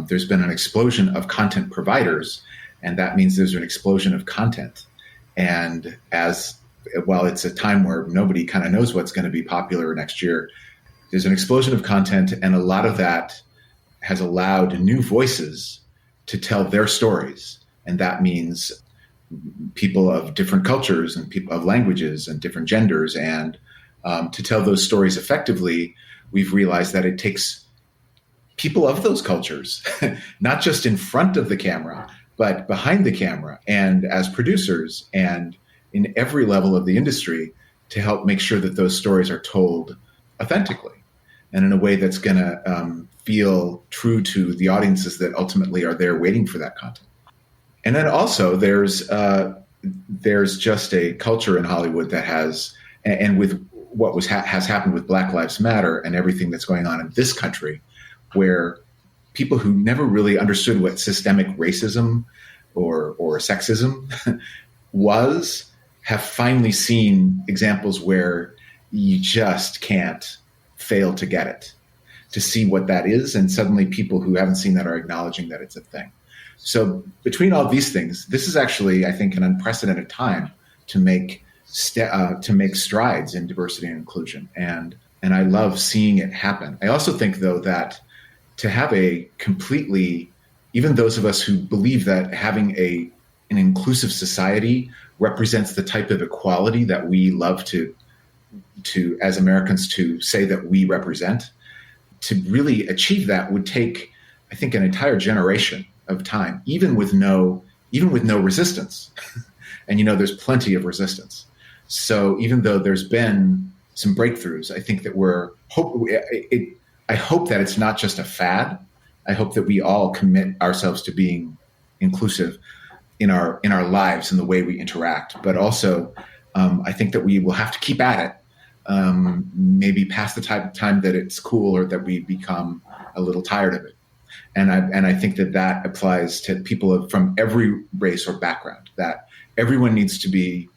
Speaker 3: there's been an explosion of content providers, and that means there's an explosion of content. And while it's a time where nobody kind of knows what's going to be popular next year, there's an explosion of content, and a lot of that has allowed new voices to tell their stories. And that means people of different cultures and people of languages and different genders. And to tell those stories effectively, we've realized that it takes people of those cultures, not just in front of the camera, but behind the camera and as producers and in every level of the industry to help make sure that those stories are told authentically and in a way that's going to feel true to the audiences that ultimately are there waiting for that content. And then also there's just a culture in Hollywood that has, and with what has happened with Black Lives Matter and everything that's going on in this country, where people who never really understood what systemic racism or sexism was have finally seen examples where you just can't fail to get it, to see what that is. And suddenly people who haven't seen that are acknowledging that it's a thing. So between all these things, this is actually, I think, an unprecedented time to make strides in diversity and inclusion. And I love seeing it happen. I also think, though, that to have a completely, even those of us who believe that having an inclusive society represents the type of equality that we love to as Americans to say that we represent, to really achieve that would take, I think, an entire generation of time, even with no resistance. And there's plenty of resistance. So even though there's been some breakthroughs, I think that I hope that it's not just a fad. I hope that we all commit ourselves to being inclusive in our lives and the way we interact. But also, I think that we will have to keep at it, maybe past the time that it's cool or that we become a little tired of it. And I think that applies to people from every race or background, that everyone needs to be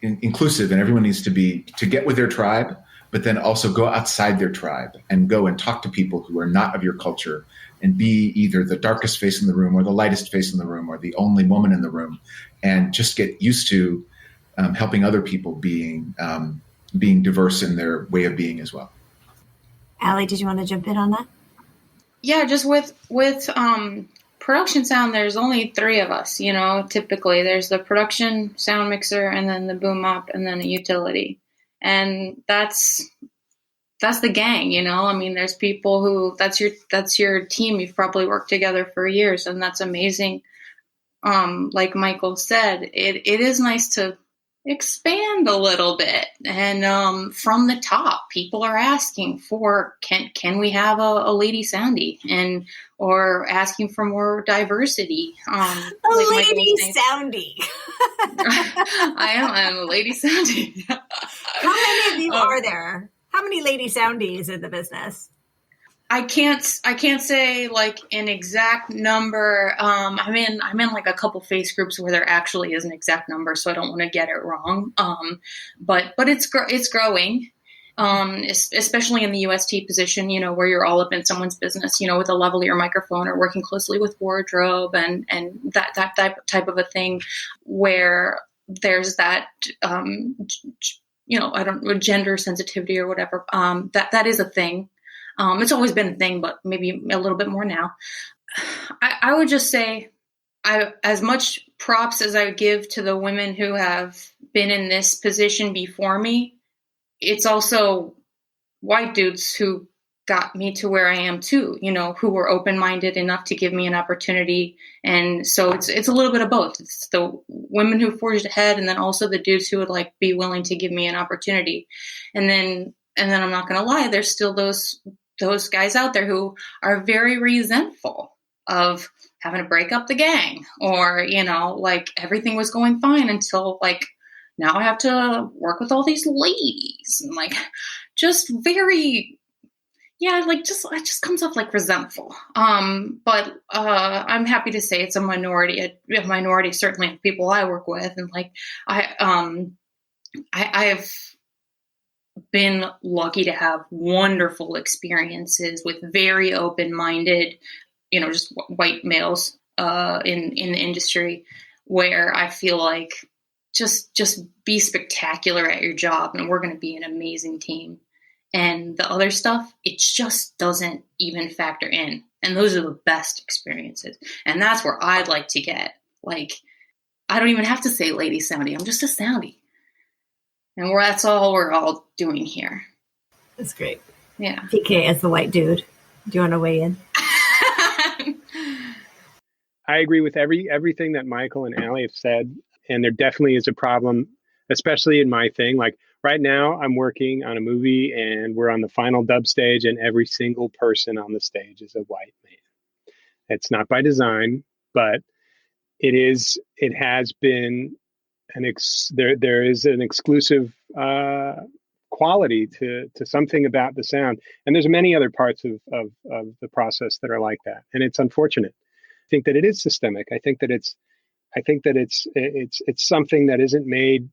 Speaker 3: inclusive and everyone needs to get with their tribe, but then also go outside their tribe and go and talk to people who are not of your culture and be either the darkest face in the room or the lightest face in the room or the only woman in the room, and just get used to helping other people being diverse in their way of being as well.
Speaker 5: Allie, did you want to jump in on that?
Speaker 2: Yeah, just with production sound, there's only 3 of us, typically. There's the production sound mixer and then the boom op and then a utility. And that's the gang, I mean, there's people who that's your team. You've probably worked together for years, and that's amazing. Like Michael said, it is nice to expand a little bit. And from the top, people are asking for, can we have a lady soundy, or asking for more diversity.
Speaker 5: Lady soundy.
Speaker 2: I'm a lady soundy.
Speaker 5: How many of you are there? How many lady soundies in the business?
Speaker 2: I can't say like an exact number. I'm in like a couple face groups where there actually is an exact number, so I don't want to get it wrong. But it's growing. Especially in the UST position, where you're all up in someone's business, with a lavalier microphone or working closely with wardrobe and that type of a thing, where there's that, I don't know, gender sensitivity or whatever. That is a thing. It's always been a thing, but maybe a little bit more now. I would just say, as much props as I give to the women who have been in this position before me, it's also white dudes who got me to where I am too, who were open-minded enough to give me an opportunity. And so it's a little bit of both. It's the women who forged ahead, and then also the dudes who would be willing to give me an opportunity. And then I'm not going to lie, there's still those guys out there who are very resentful of having to break up the gang, or, everything was going fine until now I have to work with all these ladies, and just very, it just comes off resentful. But I'm happy to say it's a minority certainly of people I work with. And I have been lucky to have wonderful experiences with very open-minded, just white males in the industry, where I feel like just be spectacular at your job and we're going to be an amazing team. And the other stuff, it just doesn't even factor in. And those are the best experiences. And that's where I'd like to get. I don't even have to say lady soundy. I'm just a soundy. And that's all we're all doing here.
Speaker 5: That's great.
Speaker 2: Yeah.
Speaker 5: PK as the white dude. Do you want to weigh in?
Speaker 4: I agree with everything that Michael and Allie have said. And there definitely is a problem, especially in my thing. Right now, I'm working on a movie and we're on the final dub stage, and every single person on the stage is a white man. It's not by design, but it has been there is an exclusive quality to something about the sound. And there's many other parts of the process that are like that. And it's unfortunate. I think that it is systemic. I think that it's something that isn't made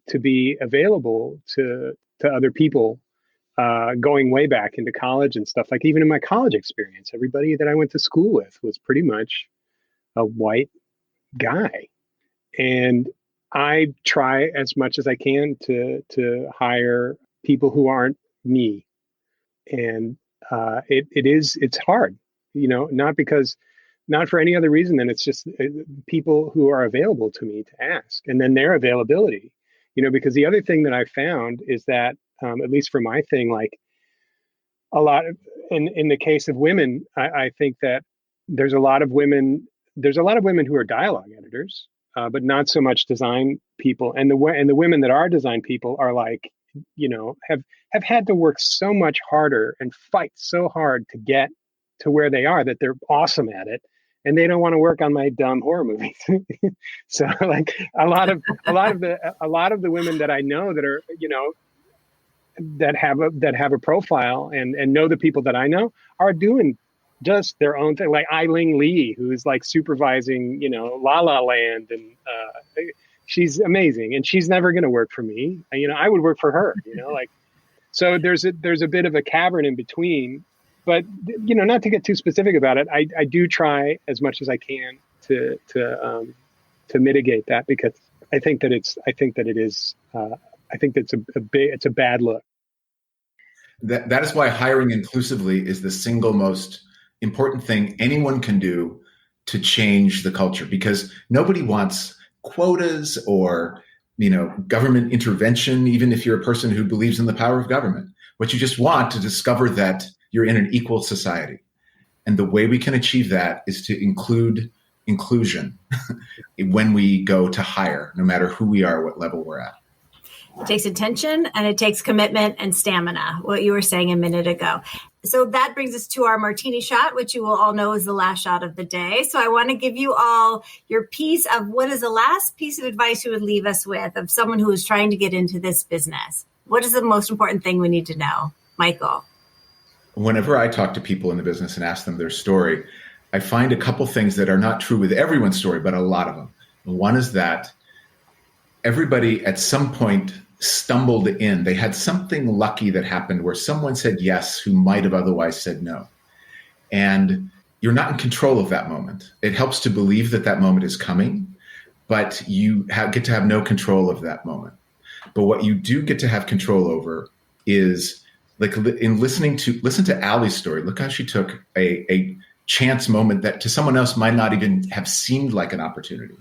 Speaker 4: to be available to other people, going way back into college and stuff. Like even in my college experience, everybody that I went to school with was pretty much a white guy. And I try as much as I can to hire people who aren't me. And it's hard, not for any other reason than it's just people who are available to me to ask, and then their availability, because the other thing that I found is that, at least for my thing, like a lot of, in the case of women, I think that there's a lot of women who are dialogue editors, but not so much design people. And the women that are design people are like, have had to work so much harder and fight so hard to get to where they are, that they're awesome at it. And they don't want to work on my dumb horror movies. So like a lot of the women that I know that are, that have a profile and know the people that I know are doing just their own thing. Like Eileen Lee, who's like supervising, La La Land, and she's amazing, and she's never going to work for me. I would work for her, like, so there's a bit of a cavern in between, but not to get too specific about it. I do try as much as I can to mitigate that, because I think that it's a bad look.
Speaker 3: That is why hiring inclusively is the single most important thing anyone can do to change the culture, because nobody wants quotas or, government intervention, even if you're a person who believes in the power of government. What you just want to discover that you're in an equal society. And the way we can achieve that is to include inclusion when we go to hire, no matter who we are, what level we're at.
Speaker 5: It takes intention, and it takes commitment and stamina, what you were saying a minute ago. So that brings us to our Martini Shot, which you will all know is the last shot of the day. So I want to give you all your piece of what is the last piece of advice you would leave us with of someone who is trying to get into this business. What is the most important thing we need to know? Michael.
Speaker 3: Whenever I talk to people in the business and ask them their story, I find a couple things that are not true with everyone's story, but a lot of them. One is that everybody at some point stumbled in. They had something lucky that happened where someone said yes who might have otherwise said no. And you're not in control of that moment. It helps to believe that that moment is coming, but you get to have no control of that moment. But what you do get to have control over is, like, in listen to Allie's story. Look how she took a chance moment that to someone else might not even have seemed like an opportunity.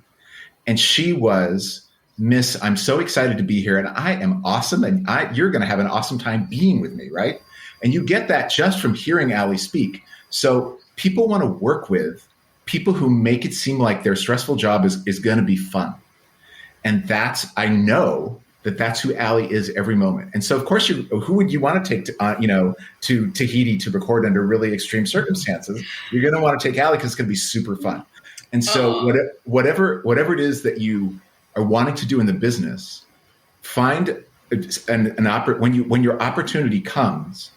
Speaker 3: And she was, Miss, I'm so excited to be here, and I am awesome, and you're going to have an awesome time being with me, right? And you get that just from hearing Allie speak. So people want to work with people who make it seem like their stressful job is going to be fun. And I know that's who Allie is every moment. And so, of course, who would you want to take to Tahiti to record under really extreme circumstances? You're going to want to take Allie because it's going to be super fun. And so whatever it is that you are wanting to do in the business, find when your opportunity comes,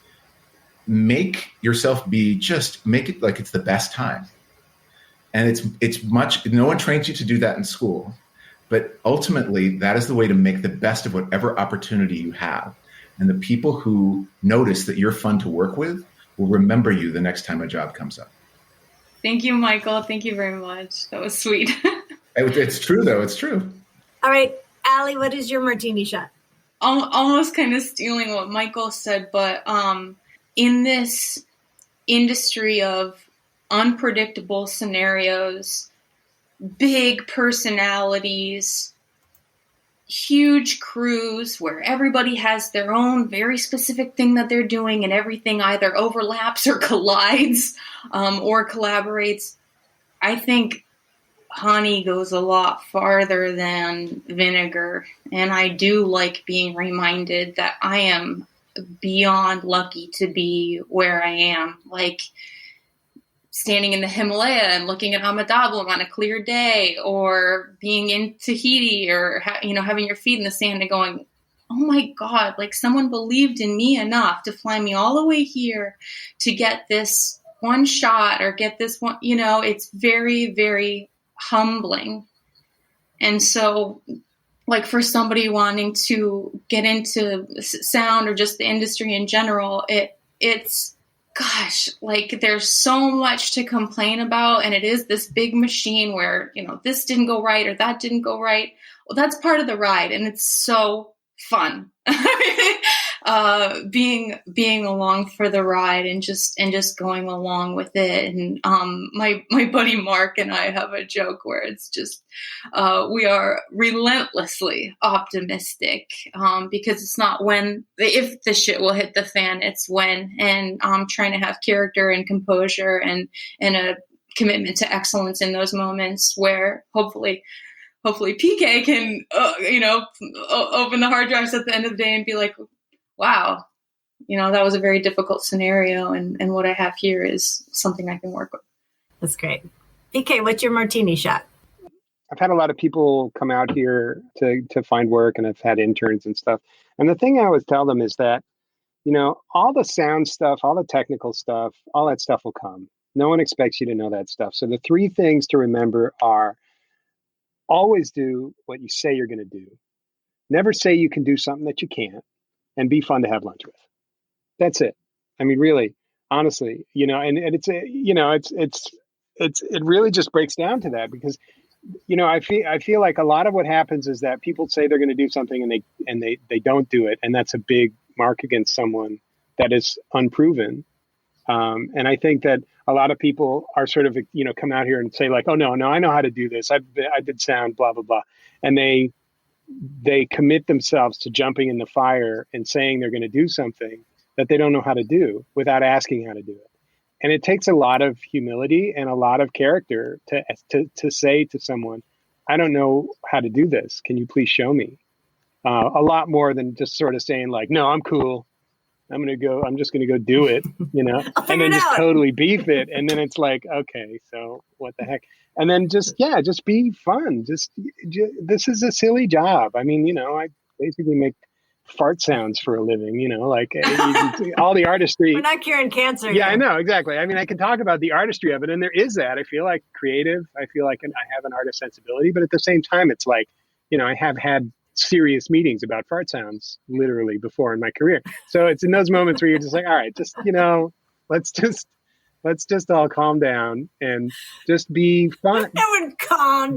Speaker 3: make yourself make it like it's the best time. And no one trains you to do that in school, but ultimately that is the way to make the best of whatever opportunity you have. And the people who notice that you're fun to work with will remember you the next time a job comes up.
Speaker 2: Thank you, Michael. Thank you very much. That was sweet.
Speaker 3: It's true, though. It's true.
Speaker 5: All right, Allie, what is your Martini Shot?
Speaker 2: Almost kind of stealing what Michael said, but in this industry of unpredictable scenarios, big personalities, huge crews where everybody has their own very specific thing that they're doing and everything either overlaps or collides or collaborates, I think honey goes a lot farther than vinegar. And I do like being reminded that I am beyond lucky to be where I am. Like standing in the Himalaya and looking at Amadablam on a clear day, or being in Tahiti, or having your feet in the sand and going, oh my God, like someone believed in me enough to fly me all the way here to get this one shot or get this one, it's very, very humbling. And so like for somebody wanting to get into sound or just the industry in general, it's gosh, like there's so much to complain about. And it is this big machine where, this didn't go right or that didn't go right. Well, that's part of the ride. And it's so fun being along for the ride and just going along with it. And my buddy Mark and I have a joke where it's just we are relentlessly optimistic because it's not if the shit will hit the fan, it's when. And trying to have character and composure and a commitment to excellence in those moments where hopefully PK can, open the hard drives at the end of the day and be like, wow, that was a very difficult scenario. And what I have here is something I can work with.
Speaker 5: That's great. PK, what's your Martini Shot?
Speaker 4: I've had a lot of people come out here to find work, and I've had interns and stuff. And the thing I always tell them is that, all the sound stuff, all the technical stuff, all that stuff will come. No one expects you to know that stuff. So the 3 things to remember are: always do what you say you're going to do. Never say you can do something that you can't, and be fun to have lunch with. That's it. I mean, really, honestly, and it's it really just breaks down to that because, I feel like a lot of what happens is that people say they're going to do something and they don't do it. And that's a big mark against someone that is unproven. And I think that a lot of people are sort of, come out here and say like, oh, no, I know how to do this. I did sound, blah, blah, blah. And they commit themselves to jumping in the fire and saying they're going to do something that they don't know how to do without asking how to do it. And it takes a lot of humility and a lot of character to say to someone, I don't know how to do this. Can you please show me? A lot more than just sort of saying like, no, I'm cool. I'm just going to go do it, and then just totally beef it. And then it's like, okay, so what the heck? And then just be fun. Just this is a silly job. I mean, I basically make fart sounds for a living, like all the artistry.
Speaker 5: We're not curing cancer.
Speaker 4: Yeah, I know. Exactly. I mean, I can talk about the artistry of it, and there is that. I feel like creative. I feel like I have an artist sensibility, but at the same time, it's like, I have had serious meetings about fart sounds literally before in my career. So it's in those moments where you're just like, all right, just, let's just all calm down and just be fun.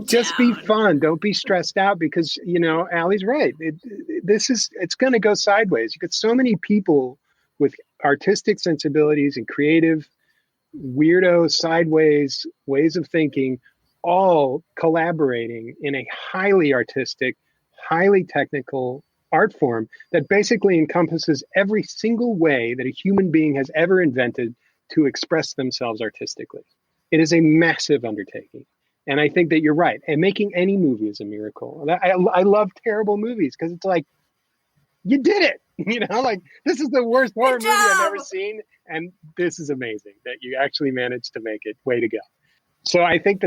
Speaker 4: Just be fun. Don't be stressed out because, Allie's right. It's going to go sideways. You got so many people with artistic sensibilities and creative, weirdo, sideways ways of thinking, all collaborating in a highly artistic, highly technical art form that basically encompasses every single way that a human being has ever invented to express themselves artistically. It is a massive undertaking. And I think that you're right. And making any movie is a miracle. And I love terrible movies because it's like, you did it. Like this is the worst horror movie I've ever seen. And this is amazing that you actually managed to make it. Way to go. So I think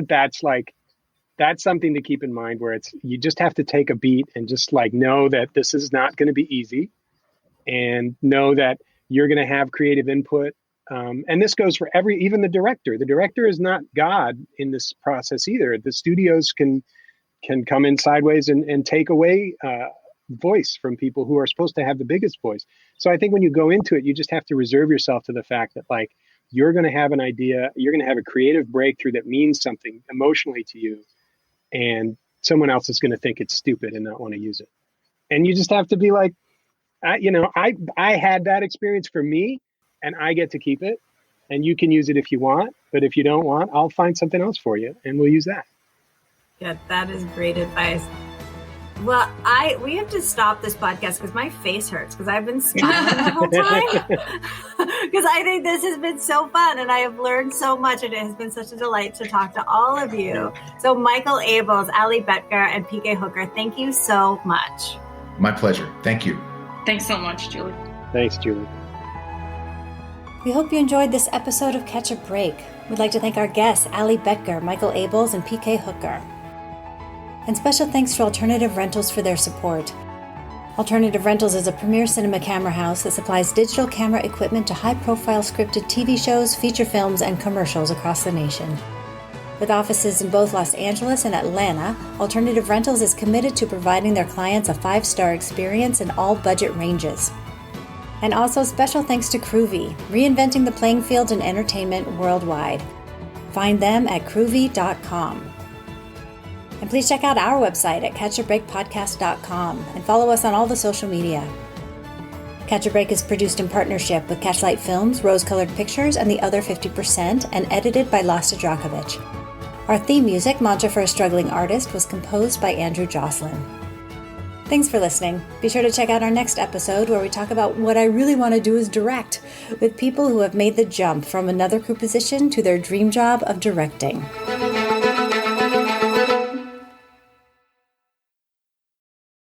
Speaker 4: that's something to keep in mind where you just have to take a beat and just like know that this is not going to be easy and know that you're going to have creative input. And this goes for even the director. The director is not God in this process either. The studios can come in sideways and take away voice from people who are supposed to have the biggest voice. So I think when you go into it, you just have to reserve yourself to the fact that like, you're going to have an idea, you're going to have a creative breakthrough that means something emotionally to you. And someone else is going to think it's stupid and not want to use it. And you just have to be like, I had that experience for me and I get to keep it and you can use it if you want. But if you don't want, I'll find something else for you and we'll use that.
Speaker 5: Yeah, that is great advice. Well, we have to stop this podcast because my face hurts because I've been smiling the whole time. Because I think this has been so fun and I have learned so much and it has been such a delight to talk to all of you. So Michael Abel, Allie Boettger, and PK Hooker, thank you so much.
Speaker 3: My pleasure. Thank you.
Speaker 2: Thanks so much, Julie.
Speaker 4: Thanks, Julie.
Speaker 1: We hope you enjoyed this episode of Catch a Break. We'd like to thank our guests, Allie Boettger, Michael Abels, and PK Hooker. And special thanks to Alternative Rentals for their support. Alternative Rentals is a premier cinema camera house that supplies digital camera equipment to high-profile scripted TV shows, feature films, and commercials across the nation. With offices in both Los Angeles and Atlanta, Alternative Rentals is committed to providing their clients a 5-star experience in all budget ranges. And also special thanks to Groovy, reinventing the playing field in entertainment worldwide. Find them at groovy.com. And please check out our website at catchabreakpodcast.com and follow us on all the social media. Catch a Break is produced in partnership with Catchlight Films, Rose Colored Pictures, and the Other 50%, and edited by Lasta Drakovic. Our theme music, Mantra for a Struggling Artist, was composed by Andrew Jocelyn. Thanks for listening. Be sure to check out our next episode where we talk about what I really want to do is direct, with people who have made the jump from another crew position to their dream job of directing.